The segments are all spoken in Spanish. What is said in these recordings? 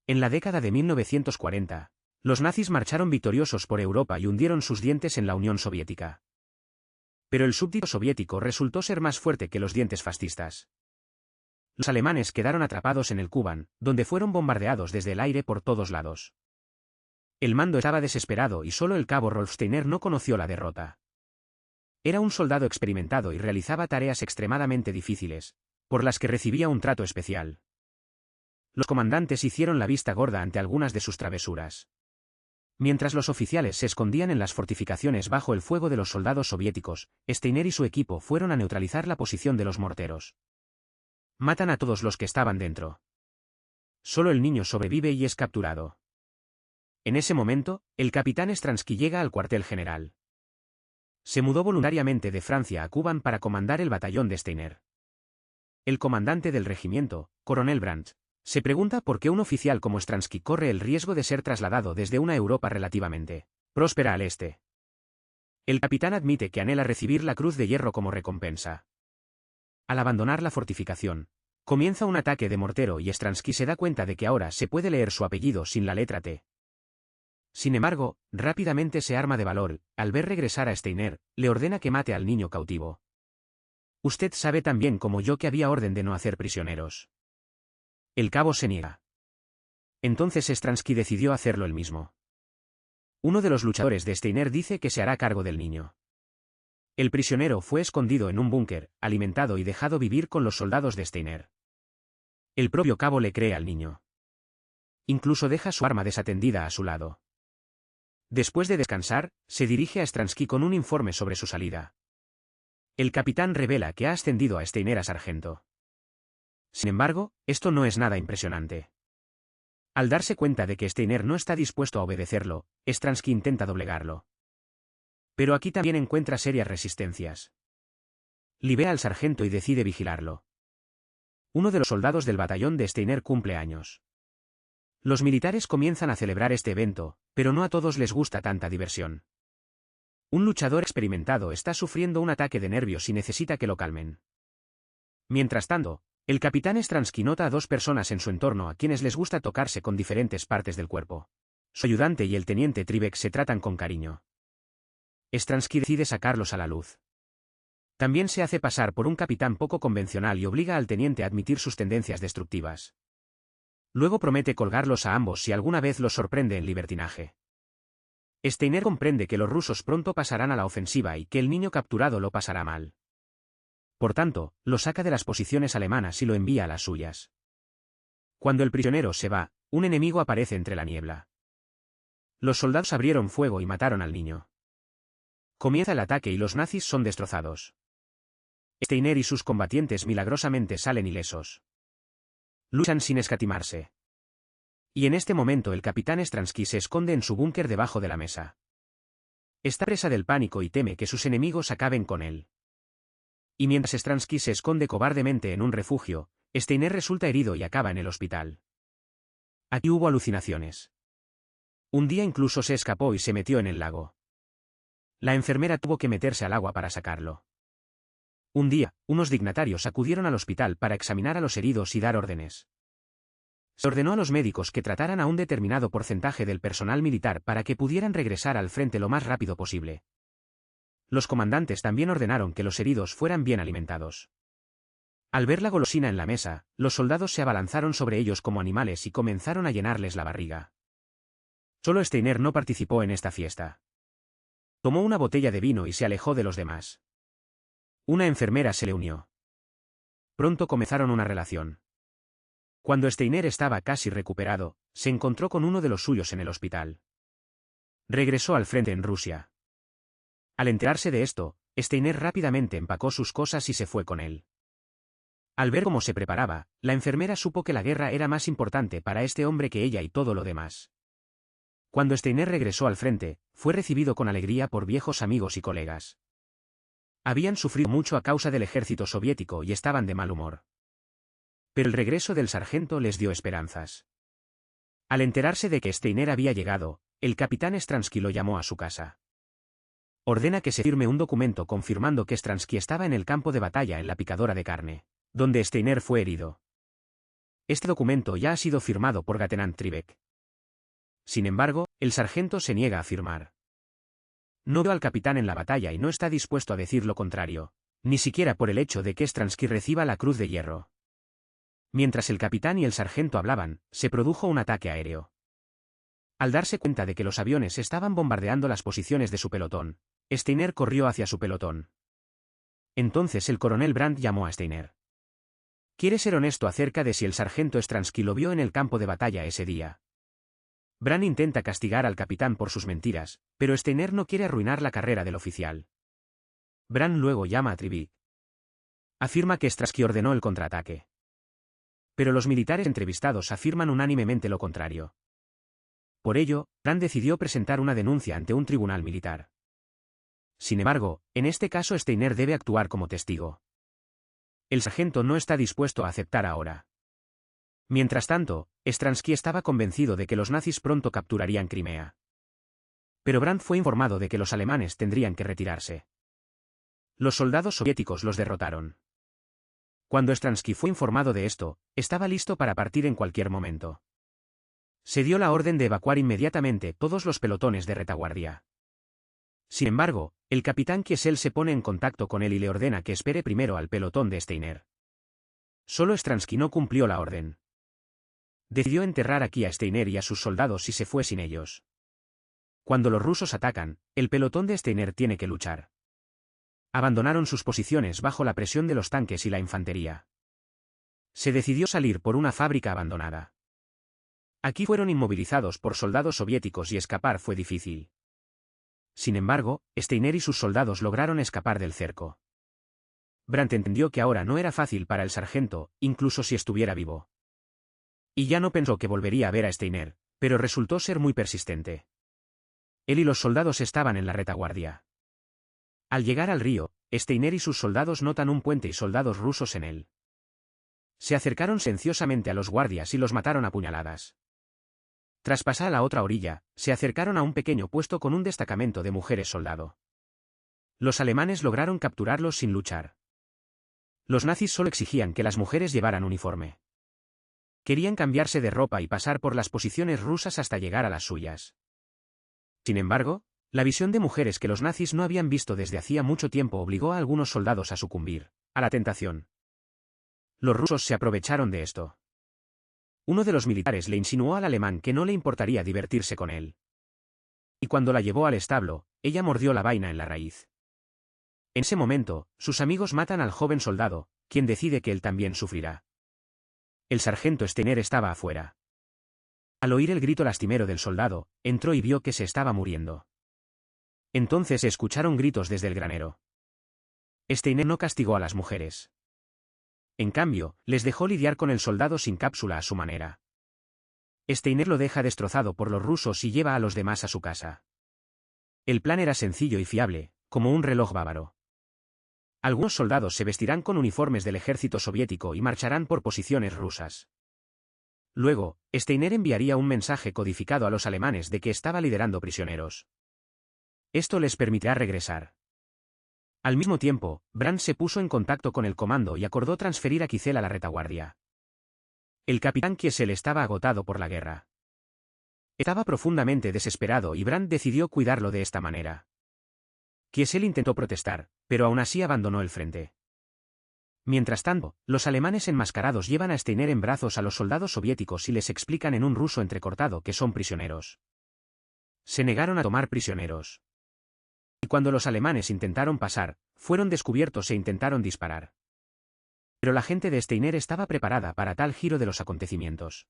En la década de 1940, los nazis marcharon victoriosos por Europa y hundieron sus dientes en la Unión Soviética. Pero el súbdito soviético resultó ser más fuerte que los dientes fascistas. Los alemanes quedaron atrapados en el Kuban, donde fueron bombardeados desde el aire por todos lados. El mando estaba desesperado y solo el cabo Rolf Steiner no conoció la derrota. Era un soldado experimentado y realizaba tareas extremadamente difíciles, por las que recibía un trato especial. Los comandantes hicieron la vista gorda ante algunas de sus travesuras. Mientras los oficiales se escondían en las fortificaciones bajo el fuego de los soldados soviéticos, Steiner y su equipo fueron a neutralizar la posición de los morteros. Matan a todos los que estaban dentro. Solo el niño sobrevive y es capturado. En ese momento, el capitán Stransky llega al cuartel general. Se mudó voluntariamente de Francia a Kuban para comandar el batallón de Steiner. El comandante del regimiento, coronel Brandt, se pregunta por qué un oficial como Stransky corre el riesgo de ser trasladado desde una Europa relativamente próspera al este. El capitán admite que anhela recibir la Cruz de Hierro como recompensa. Al abandonar la fortificación, comienza un ataque de mortero y Stransky se da cuenta de que ahora se puede leer su apellido sin la letra T. Sin embargo, rápidamente se arma de valor, al ver regresar a Steiner, le ordena que mate al niño cautivo. Usted sabe tan bien como yo que había orden de no hacer prisioneros. El cabo se niega. Entonces Stransky decidió hacerlo él mismo. Uno de los luchadores de Steiner dice que se hará cargo del niño. El prisionero fue escondido en un búnker, alimentado y dejado vivir con los soldados de Steiner. El propio cabo le cree al niño. Incluso deja su arma desatendida a su lado. Después de descansar, se dirige a Stransky con un informe sobre su salida. El capitán revela que ha ascendido a Steiner a sargento. Sin embargo, esto no es nada impresionante. Al darse cuenta de que Steiner no está dispuesto a obedecerlo, Stransky intenta doblegarlo. Pero aquí también encuentra serias resistencias. Libera al sargento y decide vigilarlo. Uno de los soldados del batallón de Steiner cumple años. Los militares comienzan a celebrar este evento, pero no a todos les gusta tanta diversión. Un luchador experimentado está sufriendo un ataque de nervios y necesita que lo calmen. Mientras tanto, el capitán Stransky nota a dos personas en su entorno a quienes les gusta tocarse con diferentes partes del cuerpo. Su ayudante y el teniente Tribeck se tratan con cariño. Stransky decide sacarlos a la luz. También se hace pasar por un capitán poco convencional y obliga al teniente a admitir sus tendencias destructivas. Luego promete colgarlos a ambos si alguna vez los sorprende en libertinaje. Steiner comprende que los rusos pronto pasarán a la ofensiva y que el niño capturado lo pasará mal. Por tanto, lo saca de las posiciones alemanas y lo envía a las suyas. Cuando el prisionero se va, un enemigo aparece entre la niebla. Los soldados abrieron fuego y mataron al niño. Comienza el ataque y los nazis son destrozados. Steiner y sus combatientes milagrosamente salen ilesos. Luchan sin escatimarse. Y en este momento el capitán Stransky se esconde en su búnker debajo de la mesa. Está presa del pánico y teme que sus enemigos acaben con él. Y mientras Stransky se esconde cobardemente en un refugio, Steiner resulta herido y acaba en el hospital. Aquí hubo alucinaciones. Un día incluso se escapó y se metió en el lago. La enfermera tuvo que meterse al agua para sacarlo. Un día, unos dignatarios acudieron al hospital para examinar a los heridos y dar órdenes. Se ordenó a los médicos que trataran a un determinado porcentaje del personal militar para que pudieran regresar al frente lo más rápido posible. Los comandantes también ordenaron que los heridos fueran bien alimentados. Al ver la golosina en la mesa, los soldados se abalanzaron sobre ellos como animales y comenzaron a llenarles la barriga. Solo Steiner no participó en esta fiesta. Tomó una botella de vino y se alejó de los demás. Una enfermera se le unió. Pronto comenzaron una relación. Cuando Steiner estaba casi recuperado, se encontró con uno de los suyos en el hospital. Regresó al frente en Rusia. Al enterarse de esto, Steiner rápidamente empacó sus cosas y se fue con él. Al ver cómo se preparaba, la enfermera supo que la guerra era más importante para este hombre que ella y todo lo demás. Cuando Steiner regresó al frente, fue recibido con alegría por viejos amigos y colegas. Habían sufrido mucho a causa del ejército soviético y estaban de mal humor. Pero el regreso del sargento les dio esperanzas. Al enterarse de que Steiner había llegado, el capitán Stransky lo llamó a su casa. Ordena que se firme un documento confirmando que Stransky estaba en el campo de batalla en la picadora de carne, donde Steiner fue herido. Este documento ya ha sido firmado por Lieutenant Trivek. Sin embargo, el sargento se niega a firmar. No veo al capitán en la batalla y no está dispuesto a decir lo contrario, ni siquiera por el hecho de que Stransky reciba la Cruz de Hierro. Mientras el capitán y el sargento hablaban, se produjo un ataque aéreo. Al darse cuenta de que los aviones estaban bombardeando las posiciones de su pelotón, Steiner corrió hacia su pelotón. Entonces el coronel Brandt llamó a Steiner. Quiere ser honesto acerca de si el sargento Stransky lo vio en el campo de batalla ese día. Brandt intenta castigar al capitán por sus mentiras, pero Steiner no quiere arruinar la carrera del oficial. Brandt luego llama a Trivik. Afirma que Stransky ordenó el contraataque. Pero los militares entrevistados afirman unánimemente lo contrario. Por ello, Brandt decidió presentar una denuncia ante un tribunal militar. Sin embargo, en este caso Steiner debe actuar como testigo. El sargento no está dispuesto a aceptar ahora. Mientras tanto, Stransky estaba convencido de que los nazis pronto capturarían Crimea. Pero Brandt fue informado de que los alemanes tendrían que retirarse. Los soldados soviéticos los derrotaron. Cuando Stransky fue informado de esto, estaba listo para partir en cualquier momento. Se dio la orden de evacuar inmediatamente todos los pelotones de retaguardia. Sin embargo, el capitán Kiesel se pone en contacto con él y le ordena que espere primero al pelotón de Steiner. Solo Stransky no cumplió la orden. Decidió enterrar aquí a Steiner y a sus soldados y se fue sin ellos. Cuando los rusos atacan, el pelotón de Steiner tiene que luchar. Abandonaron sus posiciones bajo la presión de los tanques y la infantería. Se decidió salir por una fábrica abandonada. Aquí fueron inmovilizados por soldados soviéticos y escapar fue difícil. Sin embargo, Steiner y sus soldados lograron escapar del cerco. Brandt entendió que ahora no era fácil para el sargento, incluso si estuviera vivo. Y ya no pensó que volvería a ver a Steiner, pero resultó ser muy persistente. Él y los soldados estaban en la retaguardia. Al llegar al río, Steiner y sus soldados notan un puente y soldados rusos en él. Se acercaron silenciosamente a los guardias y los mataron a puñaladas. Tras pasar a la otra orilla, se acercaron a un pequeño puesto con un destacamento de mujeres soldado. Los alemanes lograron capturarlos sin luchar. Los nazis solo exigían que las mujeres llevaran uniforme. Querían cambiarse de ropa y pasar por las posiciones rusas hasta llegar a las suyas. Sin embargo, la visión de mujeres que los nazis no habían visto desde hacía mucho tiempo obligó a algunos soldados a sucumbir a la tentación. Los rusos se aprovecharon de esto. Uno de los militares le insinuó al alemán que no le importaría divertirse con él. Y cuando la llevó al establo, ella mordió la vaina en la raíz. En ese momento, sus amigos matan al joven soldado, quien decide que él también sufrirá. El sargento Steiner estaba afuera. Al oír el grito lastimero del soldado, entró y vio que se estaba muriendo. Entonces se escucharon gritos desde el granero. Steiner no castigó a las mujeres. En cambio, les dejó lidiar con el soldado sin cápsula a su manera. Steiner lo deja destrozado por los rusos y lleva a los demás a su casa. El plan era sencillo y fiable, como un reloj bávaro. Algunos soldados se vestirán con uniformes del ejército soviético y marcharán por posiciones rusas. Luego, Steiner enviaría un mensaje codificado a los alemanes de que estaba liderando prisioneros. Esto les permitirá regresar. Al mismo tiempo, Brandt se puso en contacto con el comando y acordó transferir a Kiesel a la retaguardia. El capitán Kiesel estaba agotado por la guerra. Estaba profundamente desesperado y Brandt decidió cuidarlo de esta manera. Kiesel intentó protestar, pero aún así abandonó el frente. Mientras tanto, los alemanes enmascarados llevan a Steiner en brazos a los soldados soviéticos y les explican en un ruso entrecortado que son prisioneros. Se negaron a tomar prisioneros. Y cuando los alemanes intentaron pasar, fueron descubiertos e intentaron disparar. Pero la gente de Steiner estaba preparada para tal giro de los acontecimientos.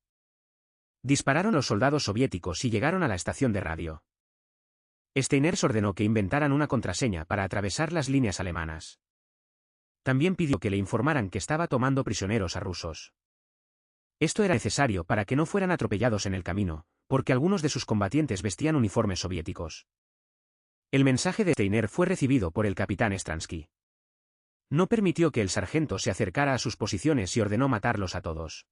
Dispararon los soldados soviéticos y llegaron a la estación de radio. Steiner ordenó que inventaran una contraseña para atravesar las líneas alemanas. También pidió que le informaran que estaba tomando prisioneros a rusos. Esto era necesario para que no fueran atropellados en el camino, porque algunos de sus combatientes vestían uniformes soviéticos. El mensaje de Steiner fue recibido por el capitán Stransky. No permitió que el sargento se acercara a sus posiciones y ordenó matarlos a todos.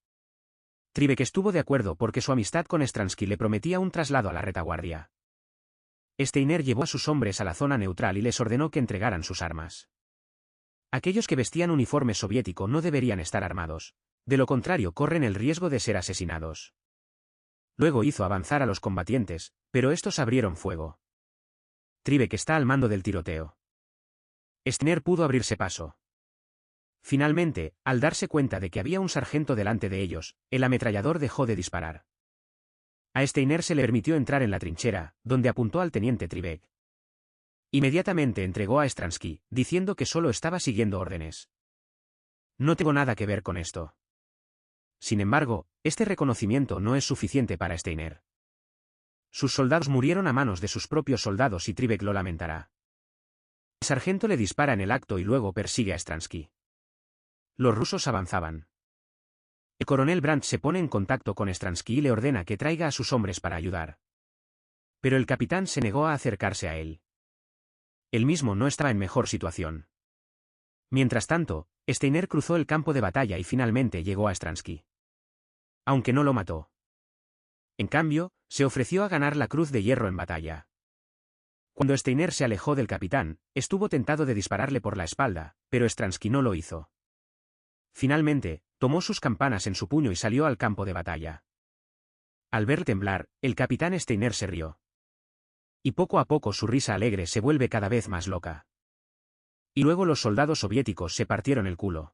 Trivek estuvo de acuerdo porque su amistad con Stransky le prometía un traslado a la retaguardia. Steiner llevó a sus hombres a la zona neutral y les ordenó que entregaran sus armas. Aquellos que vestían uniforme soviético no deberían estar armados, De lo contrario corren el riesgo de ser asesinados. Luego hizo avanzar a los combatientes, pero estos abrieron fuego. Tribeck está al mando del tiroteo. Steiner pudo abrirse paso. Finalmente, al darse cuenta de que había un sargento delante de ellos, el ametrallador dejó de disparar. A Steiner se le permitió entrar en la trinchera, donde apuntó al teniente Tribeck. Inmediatamente entregó a Stransky, diciendo que solo estaba siguiendo órdenes. No tengo nada que ver con esto. Sin embargo, este reconocimiento no es suficiente para Steiner. Sus soldados murieron a manos de sus propios soldados y Tribeck lo lamentará. El sargento le dispara en el acto y luego persigue a Stransky. Los rusos avanzaban. El coronel Brandt se pone en contacto con Stransky y le ordena que traiga a sus hombres para ayudar. Pero el capitán se negó a acercarse a él. Él mismo no estaba en mejor situación. Mientras tanto, Steiner cruzó el campo de batalla y finalmente llegó a Stransky. Aunque no lo mató. En cambio, se ofreció a ganar la Cruz de Hierro en batalla. Cuando Steiner se alejó del capitán, estuvo tentado de dispararle por la espalda, pero Stransky no lo hizo. Finalmente, tomó sus campanas en su puño y salió al campo de batalla. Al ver temblar, el capitán Steiner se rió. Y poco a poco su risa alegre se vuelve cada vez más loca. Y luego los soldados soviéticos se partieron el culo.